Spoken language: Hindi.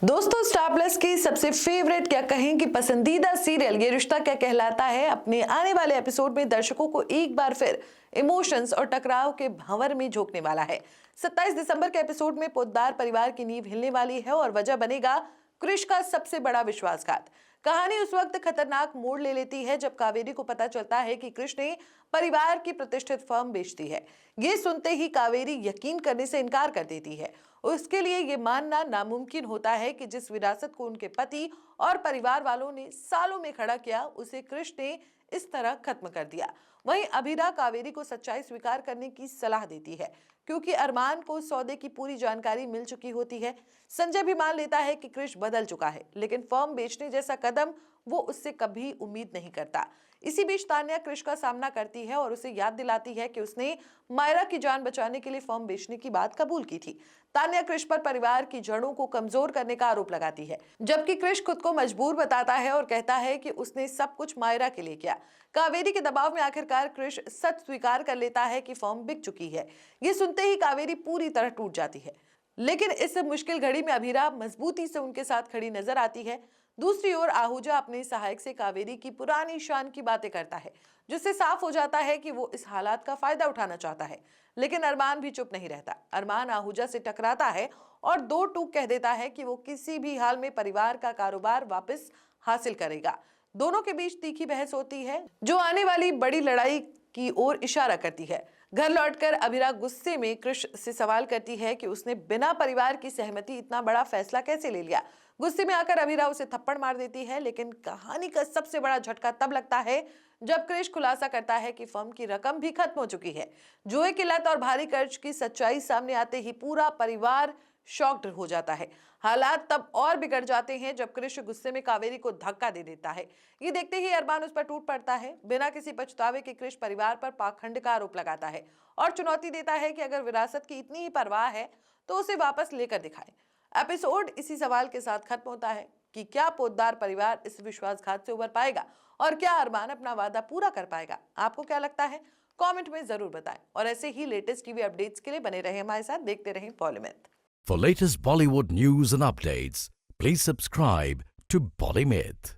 दोस्तों, स्टार प्लस की सबसे फेवरेट क्या कहें कि पसंदीदा सीरियल ये रिश्ता क्या कहलाता है अपने आने वाले एपिसोड में दर्शकों को एक बार फिर इमोशंस और टकराव के भंवर में झोंकने वाला है। 27 दिसंबर के एपिसोड में पोद्दार परिवार की नींव हिलने वाली है और वजह बनेगा क्रिश का सबसे बड़ा विश्वासघात। कहानी उस वक्त खतरनाक मोड़ ले लेती है जब कावेरी को पता चलता है कि कृष ने परिवार की प्रतिष्ठित फर्म बेच दी है। ये सुनते ही कावेरी यकीन करने से इनकार कर देती है। उसके लिए ये मानना नामुमकिन होता है कि जिस विरासत को उनके पति और परिवार वालों ने सालों में खड़ा किया उसे कृष ने इस तरह खत्म कर दिया। वहीं अभीरा कावेरी को सच्चाई स्वीकार करने की सलाह देती है क्योंकि अरमान को सौदे की पूरी जानकारी मिल चुकी होती है। संजय भी मान लेता है कि कृष बदल चुका है, लेकिन फर्म बेचने जैसा कदम वो उससे कभी उम्मीद नहीं करता। इसी बीच तान्या कृष का सामना करती है और उसे याद दिलाती है कि उसने मायरा की जान बचाने के लिए फर्म बेचने की बात कबूल की थी। तान्या कृष पर परिवार की जड़ों को कमजोर करने का आरोप लगाती है, जबकि कृष खुद को मजबूर बताता है और कहता है कि उसने सब कुछ मायरा के लिए किया। कावेरी के दबाव में आखिरकार कृष सच स्वीकार कर लेता है कि फर्म बिक चुकी है। ये सुनते ही कावेरी पूरी तरह टूट जाती है, लेकिन इस मुश्किल घड़ी में अभीरा मजबूती से उनके साथ खड़ी नजर आती है। दूसरी ओर आहूजा अपने सहायक से कावेरी की पुरानी शान की बातें करता है, जिससे साफ हो जाता है कि वो इस हालात का फायदा उठाना चाहता है। लेकिन अरमान भी चुप नहीं रहता। अरमान आहूजा से टकराता है और दो टूक कह देता है कि वो किसी भी हाल में परिवार का कारोबार वापस हासिल करेगा। दोनों के बीच तीखी बहस होती है जो आने वाली बड़ी लड़ाई की ओर इशारा करती है। घर लौटकर अभीरा गुस्से में कृष से सवाल करती है कि उसने बिना परिवार की सहमति इतना बड़ा फैसला कैसे ले लिया। गुस्से में आकर अभीरा उसे थप्पड़ मार देती है, लेकिन कहानी का सबसे बड़ा झटका तब लगता है जब कृष खुलासा करता है कि फर्म की रकम भी खत्म हो चुकी है। जुए की लत और भारी कर्ज की सच्चाई सामने आते ही पूरा परिवार शॉक्ड हो जाता है। हालात तब और बिगड़ जाते हैं जब कृष गुस्से में कावेरी को धक्का दे देता है। ये देखते ही अरमान उस पर टूट पड़ता है। बिना किसी पछतावे के कृष परिवार पर पाखंड का आरोप लगाता है और चुनौती देता है कि अगर विरासत की इतनी ही परवाह है तो उसे वापस लेकर दिखाए। एपिसोड इसी सवाल के साथ खत्म होता है कि क्या पोद्दार परिवार इस विश्वासघात से उबर पाएगा और क्या अरमान अपना वादा पूरा कर पाएगा। आपको क्या लगता है? कमेंट में जरूर बताएं और ऐसे ही लेटेस्ट टीवी अपडेट्स के लिए बने रहें हमारे साथ, देखते रहें पॉलीमिथ। For latest Bollywood news and updates, please subscribe to Polymyth.